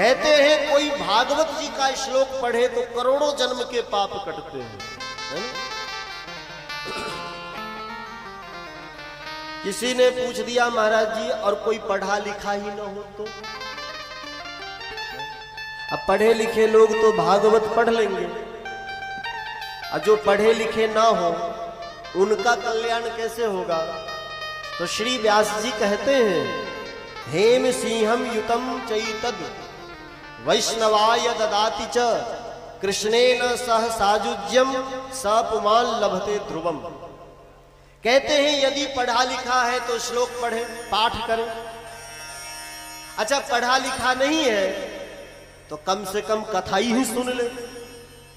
कहते हैं कोई भागवत जी का श्लोक पढ़े तो करोड़ों जन्म के पाप कटते हैं, है ना? किसी ने पूछ दिया महाराज जी और कोई पढ़ा लिखा ही ना हो तो? अब पढ़े लिखे लोग तो भागवत पढ़ लेंगे, और जो पढ़े लिखे ना हो उनका कल्याण कैसे होगा? तो श्री व्यास जी कहते हैं, हेम सिंहम युतम चैतद वैष्णवाय ददाति च कृष्णेन सह साजुज्यम स पुमान् लभते ध्रुवम। कहते हैं यदि पढ़ा लिखा है तो श्लोक पढ़े, पाठ करें। अच्छा पढ़ा लिखा नहीं है तो कम से कम कथा ही सुन ले,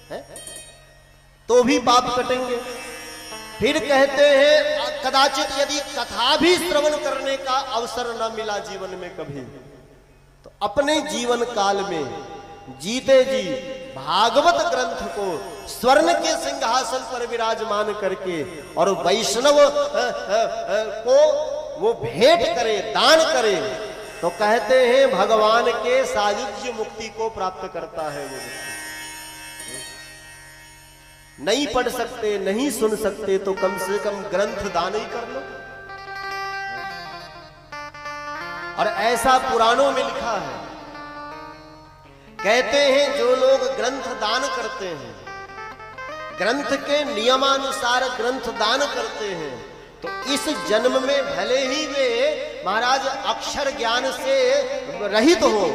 है? तो भी पाप कटेंगे। फिर कहते हैं कदाचित यदि कथा भी श्रवण करने का अवसर न मिला जीवन में कभी, तो अपने जीवन काल में जीते जी भागवत ग्रंथ को स्वर्ण के सिंहासन पर विराजमान करके और वैष्णव को वो भेंट करे, दान करे, तो कहते हैं भगवान के सायुज्य मुक्ति को प्राप्त करता है वो। नहीं पढ़ सकते, नहीं सुन सकते, तो कम से कम ग्रंथ दान ही कर लो। और ऐसा पुराणों में लिखा है, कहते हैं जो लोग ग्रंथ दान करते हैं, ग्रंथ के नियमानुसार ग्रंथ दान करते हैं, तो इस जन्म में भले ही वे महाराज अक्षर ज्ञान से रहित हो,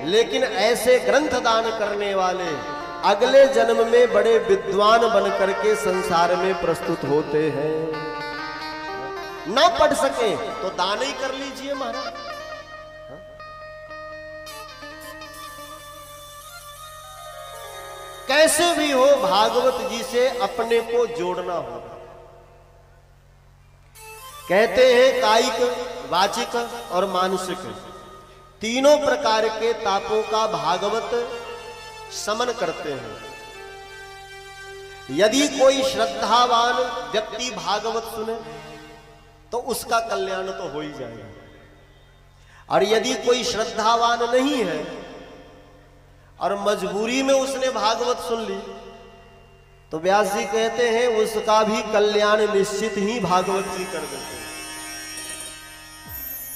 लेकिन ऐसे ग्रंथ दान करने वाले अगले जन्म में बड़े विद्वान बन करके संसार में प्रस्तुत होते हैं। ना पढ़ सके तो दान ही कर लीजिए महाराज। कैसे भी हो भागवत जी से अपने को जोड़ना होगा। कहते हैं कायिक, वाचिक और मानसिक तीनों प्रकार के तापों का भागवत शमन करते हैं। यदि कोई श्रद्धावान व्यक्ति भागवत सुने तो उसका कल्याण तो हो ही जाएगा, और यदि कोई श्रद्धावान नहीं है और मजबूरी में उसने भागवत सुन ली, तो व्यास जी कहते हैं उसका भी कल्याण निश्चित ही भागवत जी कर देते हैं।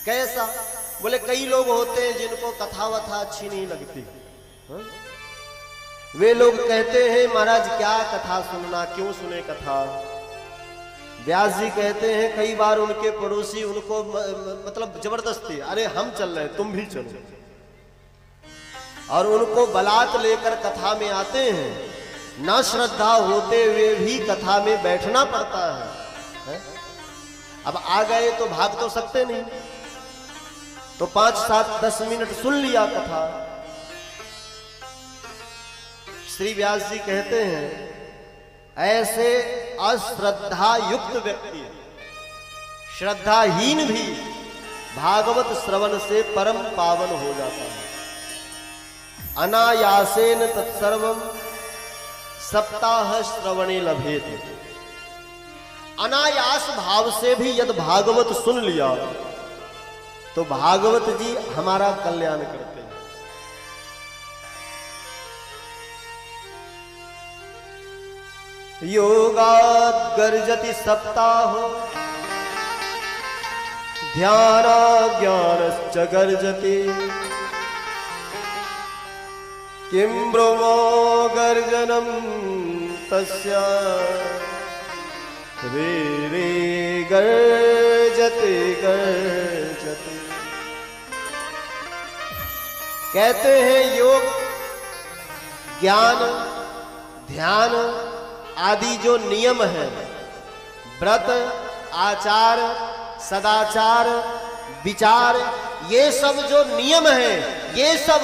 कैसा? बोले कई लोग होते हैं जिनको कथा वथा अच्छी नहीं लगती, हा? वे लोग कहते हैं महाराज क्या कथा सुनना, क्यों सुने कथा? व्यास जी कहते हैं कई बार उनके पड़ोसी उनको मतलब जबरदस्ती, अरे हम चल रहे तुम भी चलो, और उनको बलात् लेकर कथा में आते हैं। न श्रद्धा होते हुए भी कथा में बैठना पड़ता है? अब आ गए तो भाग तो सकते नहीं, तो 5, 7, 10 मिनट सुन लिया कथा। श्री व्यास जी कहते हैं ऐसे अश्रद्धा युक्त व्यक्ति, श्रद्धाहीन भी भागवत श्रवण से परम पावन हो जाता है। अनायासेन तत्सर्वम सप्ताह श्रवणे लभेत। अनायास भाव से भी यदि भागवत सुन लिया तो भागवत जी हमारा कल्याण करते हैं। योगात् गर्जति सप्ताहो ध्याना ज्ञानश्च गर्जति किं ब्रह्मो गर्जनं तस्य रे रे गर्जते गर्जते। कहते हैं योग, ज्ञान, ध्यान आदि जो नियम है, व्रत, आचार, सदाचार, विचार, ये सब जो नियम है, ये सब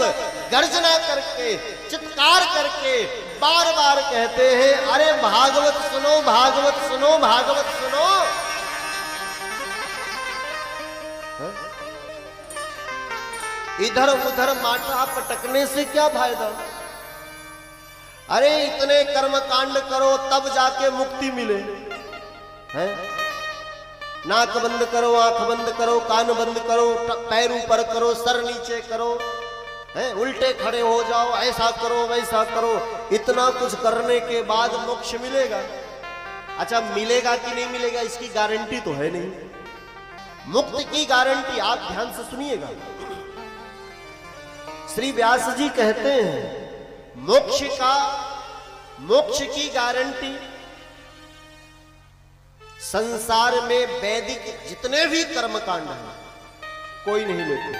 गर्जना करके, चित्कार करके बार बार कहते हैं अरे भागवत सुनो, भागवत सुनो, भागवत सुनो। इधर उधर माथा पटकने से क्या फायदा? अरे इतने कर्म कांड करो तब जाके मुक्ति मिले, हैं? नाक बंद करो, आंख बंद करो, कान बंद करो, पैर ऊपर करो, सर नीचे करो, हैं, उल्टे खड़े हो जाओ, ऐसा करो वैसा करो, इतना कुछ करने के बाद मोक्ष मिलेगा। अच्छा, मिलेगा कि नहीं मिलेगा इसकी गारंटी तो है नहीं। मुक्ति की गारंटी आप ध्यान से सुनिएगा। श्री व्यास जी कहते हैं मोक्ष की गारंटी संसार में वैदिक जितने भी कर्मकांड हैं कोई नहीं लेते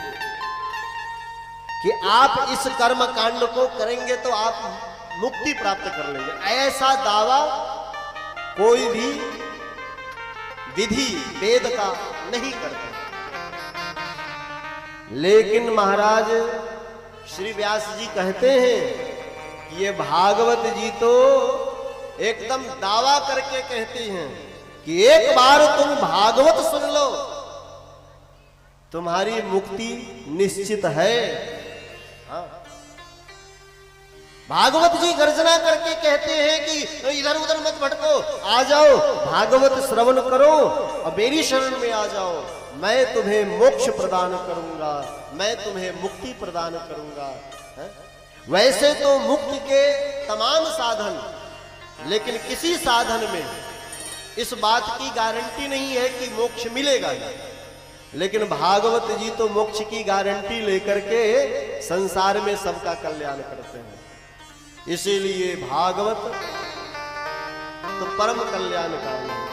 कि आप इस कर्मकांड को करेंगे तो आप मुक्ति प्राप्त कर लेंगे। ऐसा दावा कोई भी विधि वेद का नहीं करते। लेकिन महाराज श्री व्यास जी कहते हैं कि ये भागवत जी तो एकदम दावा करके कहती हैं कि एक बार तुम भागवत सुन लो, तुम्हारी मुक्ति निश्चित है। हाँ। भागवत जी गर्जना करके कहते हैं कि इधर उधर मत भटको, आ जाओ भागवत श्रवण करो और मेरी शरण में आ जाओ, मैं तुम्हें मोक्ष प्रदान करूंगा, मैं तुम्हें मुक्ति प्रदान करूंगा। है? वैसे तो मुक्ति के तमाम साधन, लेकिन किसी साधन में इस बात की गारंटी नहीं है कि मोक्ष मिलेगा ही। लेकिन भागवत जी तो मोक्ष की गारंटी लेकर के संसार में सबका कल्याण करते हैं। इसीलिए भागवत तो परम कल्याणकारी है।